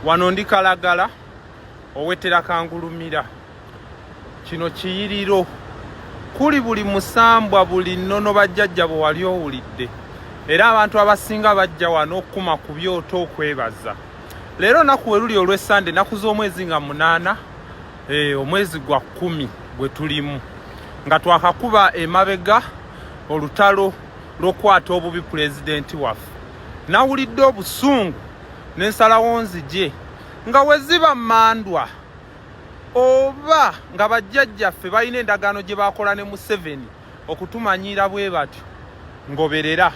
Wano ndi Kalagala owetera kangulumira. Kino kiyiriro kuli buli musambwa buli nnono bajjajja bo wali owulidde. Era abantu abasinga bajja wano okuma ku byoto okwebaza. Leero naku weruli olw'Essande naku z'omwezi nga 8 omwezi gwa 10 gwe tulimu. Nga twakakuba emabega olutalo lw'okwata obubi pulezidenti waffe. Nawulidde obusungu n'ensalawo nzije nga weziba mandwa oba nga bajjajjaffe balina endagaano gye bakola ne Museveni okutumanyira bwe batyo ngoberera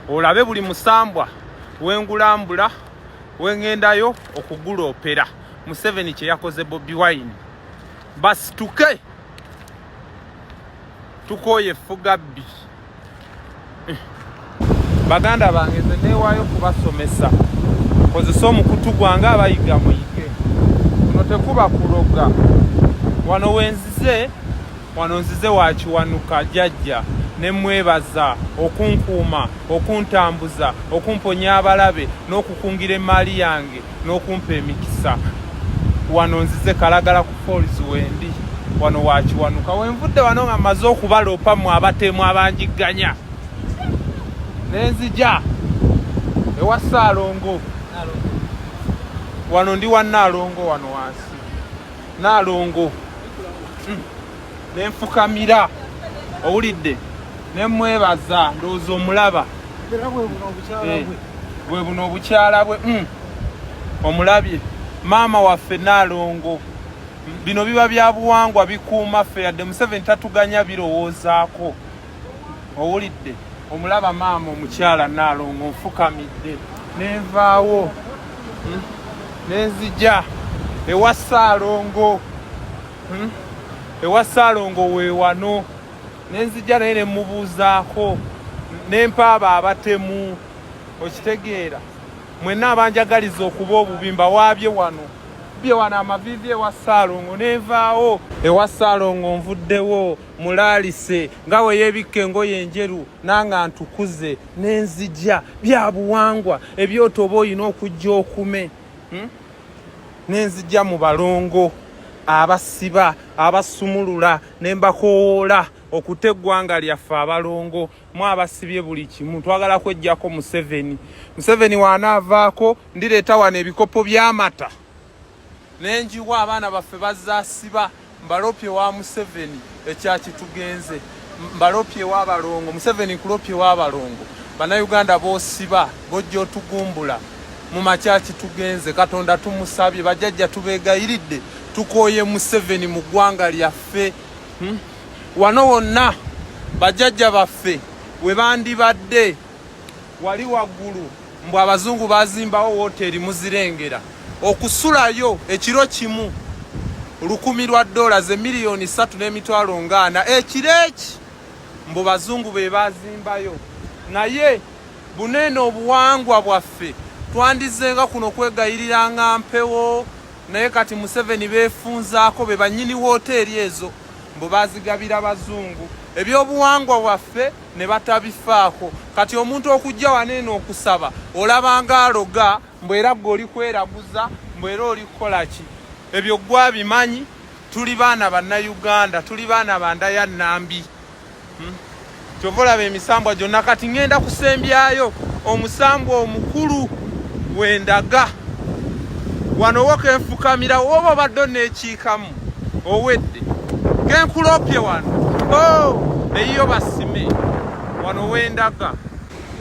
olabe buli musambwa wengulambula wengendayo okugula opera Museveni kye yakoze Bobi Wine basi tukoye fugabbi baganda bange nze neewaayo kubasomesa kozesa omukutu gwange abayiga muyige kuno tekuba kuloga wano nzize wakiwanuka jjajja ne mwebaza okunkuuma okuntambuza okumponya abalabe n'okukungira emaali yange n'okumpa emikisa wano nzize Kalagala ku Falls wendi wano wakiwanuka wenvudde wano nga maze okubaloopa mu abatemu abanjiganya nenzija ewa Ssaalongo wano ndi wa Nnaalongo wano wansi Nnaalongo nenfukamira owulidde nemwebaza ndowooza omulaba bwe buno obukyala bwe omulabye maama waffe Nnaalongo bino biba bya buwangwa bikuuma ffe yadde Museveni tatuganya birowoozaako owulidde omulaba maama omukyala Nnaalongo nfukamidde nenvaawo nenzija ewa Ssaalongo we wano nenzija naye nemubuuzaako nempaaba abatemu okitegeera mwenna abanjagaliza okuba obubimba waabye wano bye wano amavivi ewa Ssaalongo nenvaawo ewa Ssaalongo nvuddewo mulaalise nga we yeebikka engoye enjeru nanga ntukuze nenzija bya buwangwa ebyoto oba olina okujja okume nenzija mu balongo abasiba abasumulula nembakoola okuta eggwanga lyaffe abalongo mu abasibye buli kimu twagala kwejjako Museveni wanaavaako ndireeta wano ebikopo by'amata nenjiwa abaana baffe bazaasiba mbalopye wa Museveni ekyakitugenze mbalopye wa balongo Museveni kulopye wa balongo bannayuganda boosiba bojja otugumbula mu makyaki tugenze Katonda tumusabye bajjajja tubeegayiridde tukooye Museveni mu ggwanga lyaffe wano wonna bajjajja baffe we bandibadde wali waggulu mbw abazungu bazimbawo wooteri muzirengera okusulayo ekiro kimu $1,000 miliyoni 3.40 ekiro eki mbu bazungu be bazimbayo naye bunene obuwangwa bwaffe twandizenga kuno kwegayirira nga mpewo naye kati Museveni beefunzaako be bannyini wooteri ezo mbu bazigabira bazungu ebyobuwangwa bwaffe ne batabifaako kati omuntu okujja waneeno okusaba olabanga aloga mbw era gwe oli kweraguza mbw era oli kukola ki ebyo gwa bimanyi tuli baana bannayuganda tuli baana bandaya Nnambi kyova olaba emisambwa gyonna kati ngenda kusembyayo omusambwa omukulu wendaga wano wokenfukamira woba obadde oneekiikamu owedde genkulopye wano eyiyo basime wano wendaga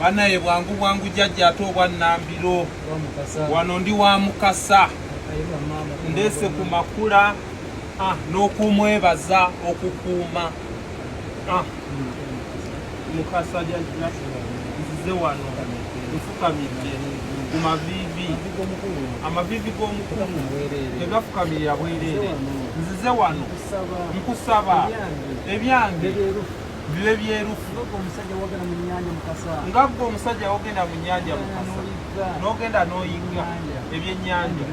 banaye bwangu jjajja ate obwa Nnambiro wano ndi wa Mukasa ndese ku makula n'okumwebaza okukuuma Mukasa jjajja nzize wano nfukamidde ku mavivi amavivi g'omukulu tegafukamirira bwereere nzize wano nkusaba ebyange bibe byerufu nga gwe omusajja wogenda mu nnyanja Mukasa n'ogenda n'oyigga ebyennyanja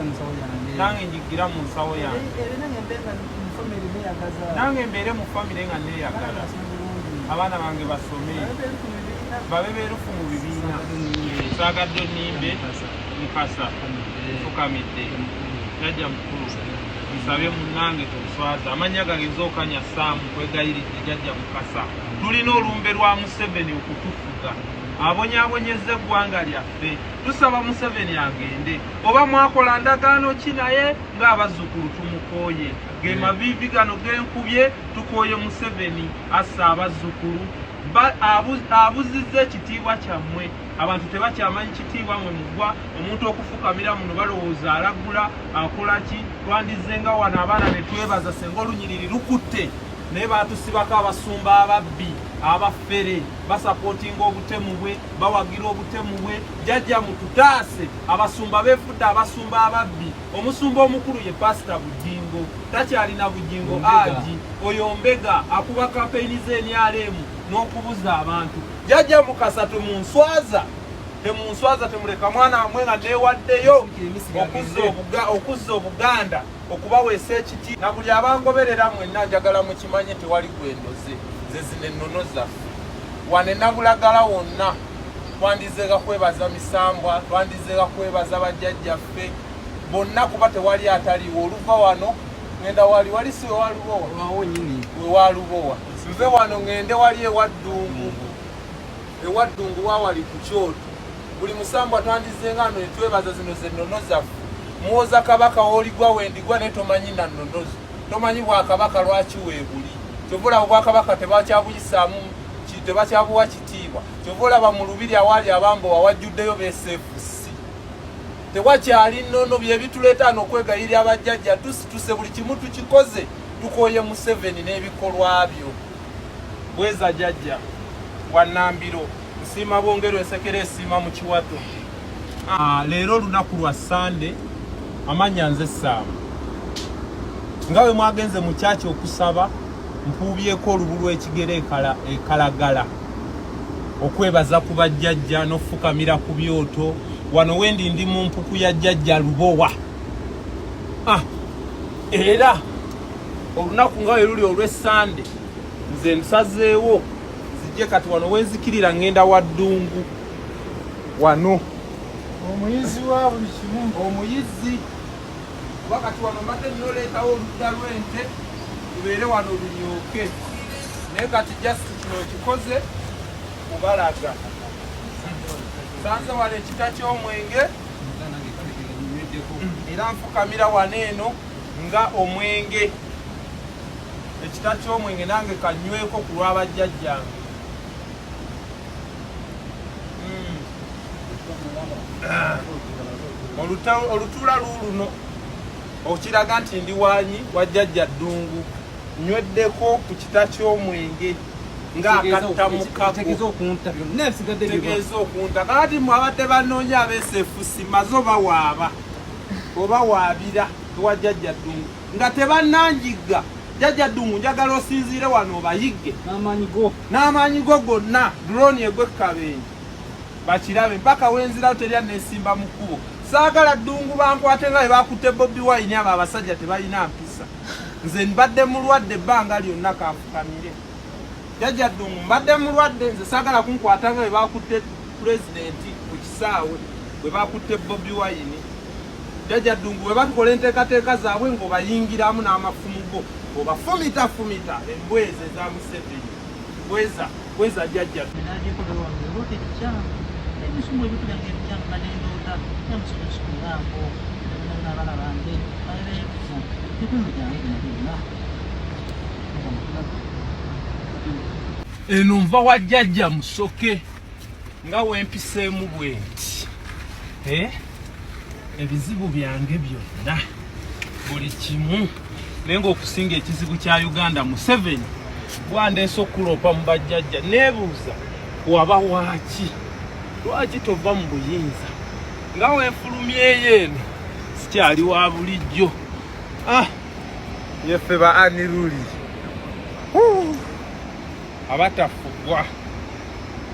nange njigira mu nsawo yange nange mbeere mu famire nga neeyagala abaana bange basome babe beerufu mu bibiina saagadde nnimbe Mukasa fukamidde jajja mukulu nsabye munnange tonswaza amanya gagenza okanya saamu kwegayiridde jajja mukasa tulina olumbe lwa Museveni okutufuga abonyaabonyeza eggwanga lyaffe tusaba Museveni agende oba mwakola ndagaano ki naye ng'abazzukulu tumukooye ge maviivi gano genkubye tukooye Museveni assa abazzukulu abuzizza ekitiibwa kyammwe abantu tebakyamanyi kitiibwa mwe mugwa omuntu okufukamira muno balowooza alagula akola ki twandizenga wano abaana ne twebaza senga olunyiriri lukutte naye batusibako abasumba ababbi abafere basapootinga obutemu bwe bawagira obutemu bwe jajja mututaase abasumba beefudde abasumba ababbi omusumba omukulu ye pasita Bujingo takyalina Bujingo aji oyo Mbega akuba kampeyini z'enyalemu n'okubuza abantu jajja mukasa temunswaza temuleka mwana wamwe nga neewaddeyo okuzza Obuganda okubaweesa ekiti na buli abangoberera mwenna njagala mukimanye tewali gwendoze ze zino ennono zaffe wane nabulagala wonna twandizeega kwebaza Misambwa twandizeega kwebaza bajjajjaffe bonna kuba tewali ataliwo oluva wano ngenda wali si wewalubowa nve wano ngende wali ewaddungu wawali ku kyoto buli Musambwa twandizenga ano netwebaza zino zennono zaffe muwoza kabaka woligwa wendigwa naye tomanyi na nnonozo tomanyi bwakabaka lwaki weebuli kyovula obwakabaka tebakyabuyisaamu tebakyabuwa kitiibwa kyovulaba mu lubiri awaali abambowa wajjuddeyo besefusi tewakyali nnono bye bituleeta n'okwegayirira abajjajja tusituse buli kimu tukikoze tukooye Museveni n'ebikolwa byo bweza jajja wannambiro nsiima Bwongero ensekera esiima mu kiwato leero olunaku lwa Sande amanya nze Saamu nga bwe mwagenze mu kyaki okusaba mpuubyeko olubu lw'ekigere ekalagala okwebaza ku bajjajja n'ofukamira ku byoto wano wendi ndi mu mpuku ya jjajja Lubowa era olunaku nga bwe luli olw'Essande nze nsazeewo zijje kati wano wenzikirira ngenda Waddungu wano omuyizi wa buli kimu omuyizi wakati wano mbadde nnoleetawo oludda lw'ente tubeere wano lunyooke naye kati just kino kikoze kubalaga sanze wano ekita ky'omwenge era nfukamira wano eno nga omwenge ekita ky'omwenge nange kanyweko ku lw'abajjajjange olutuula luuluno okiraga nti ndi wanyi wajjajja Ddungu nyweddeko ku kita ky'omwenge ng'akatta mu kago tegeeza okunta kakati mwabadde bannoonya abeesefusi maze oba waabira ewajjajja Ddungu nga tebannanjigga jjajja Ddungu njagala osinziire wano obayigge n'amaanyi go gonna drone egwe kabenje bakirabe mpaka wenzirawo terya neesimba mu kkubo saagala Ddungu bankwate nga bwe bakutte Bobi Wine abo abasajja tebalina mpisa nze mbadde mulwadde ebbanga lyonna kanfukamire jjajja Ddungu mbadde mulwadde nze saagala kunkwata nga bwe bakutte pulezidenti ku kisaawe bwe bakutte Bobi Wine jjajja Ddungu bwe batukola enteekateeka zaabwe ng'obayingiramu n'amafumu go obafumita embweze za Museveni bweza jjajja eno nva wa jjajja Musoke nga wempiseemu bwe nti ebizibu byange byonna buli kimu naye ng'okusinga ekizibu kya Uganda Museveni bwandeese okulopa mu bajjajja neebuuza waba waaki lwaki tova mu buyinza nga wenfulumyeyo eno sikyali wa bulijjo yeffe ba aniruli abatafugwa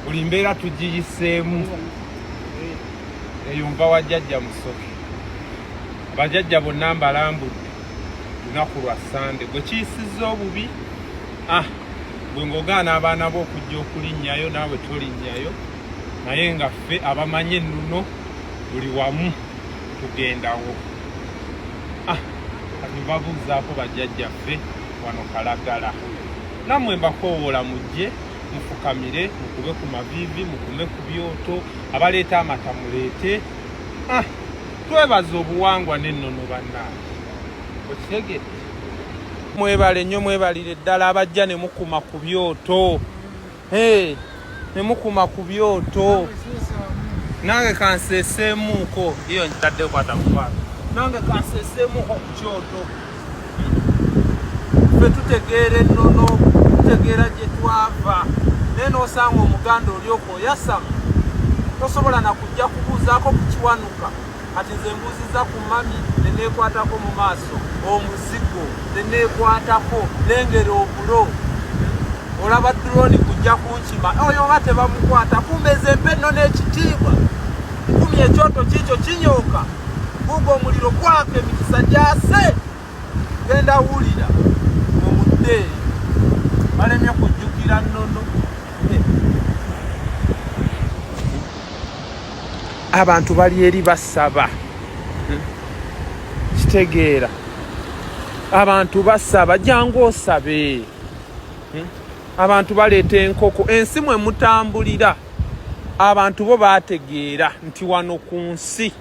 buli mbeera tugiyiseemu eyo nva wa jjajja Musoke abajjajja bonna mbalambudde lunaku lwa Sande gwe kiyisizza obubi bwe ng'ogaana abaana bo okujja okulinnyayo naawe tolinnyayo naye nga ffe abamanye ennuno buli wamu tugendawo. Kati babuuzaako bajjajjaffe wano Kalagala. Nammwe mbakoowola mujje mufukamire mukube ku maviivi mukume ku byoto abaleeta amata muleete. Twebaza obuwangwa n'ennono bannange. Okitegedde? Mwebale nnyo mwebalire ddala abajja ne mukuma ku byoto. Ne mukuma ku byoto. Nange kanseeseemuuko. Iyo ntadde kwata mukwano. Nange kanseeseemuuko ku kyoto. Ffe tutegeera ennono, tutegeera gye twava. Naye n'osanga omuganda olyoko oyasama. Tosobola na kujja kubuuzaako ku kiwanuka. Ati nze mbuuziza ku mami ne neekwatako mu maaso. Omuzigo ne neekwatako nengera obulo. Olaba drone kujja kunkima. Oyo nga tebamukwata. Kumbe nze mpenno n'ekitiibwa. Kumye ekyoto kikyo kinyooka. Gugo omuliro gwaka emikisa gyase. Genda wulira mu muddeeri. Balemye kujjukira nnono. Abantu bali eri basaba. Kitegeera. Abantu basaba jangu osabe. Abantu baleeta enkoko. Ensi mwe mutambulira. Abantu bo baategeera nti wano ku nsi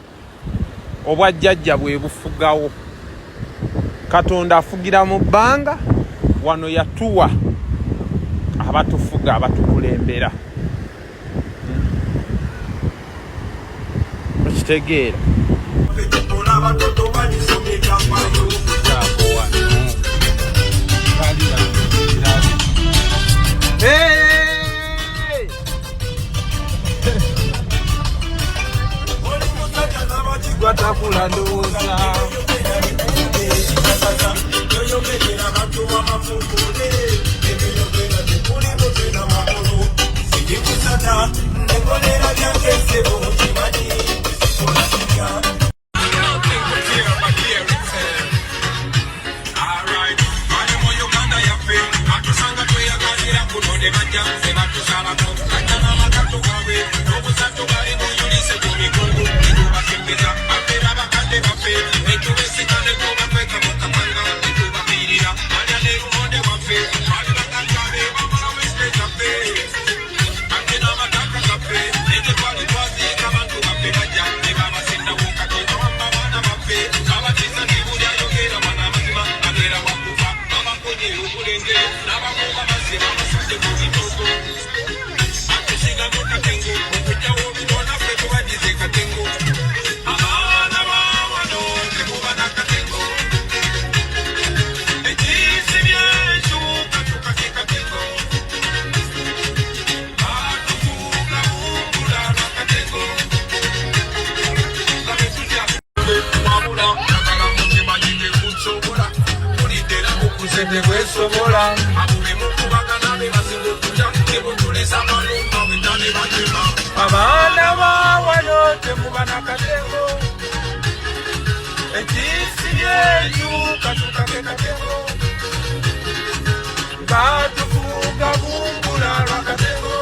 obwajjajja bwe bufugawo. Katonda afugira mu bbanga, wano yatuwa abatufuga abatukulembera. Okitegeera. Gwatakula ndowooza. Abaana bawano temuba nakatengo. Ekisi byenyu katukake katengo. Batufuga bumbula lwakatengo.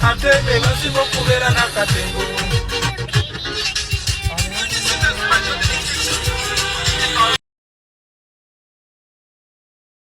Ate basiba okubeera nakatengo.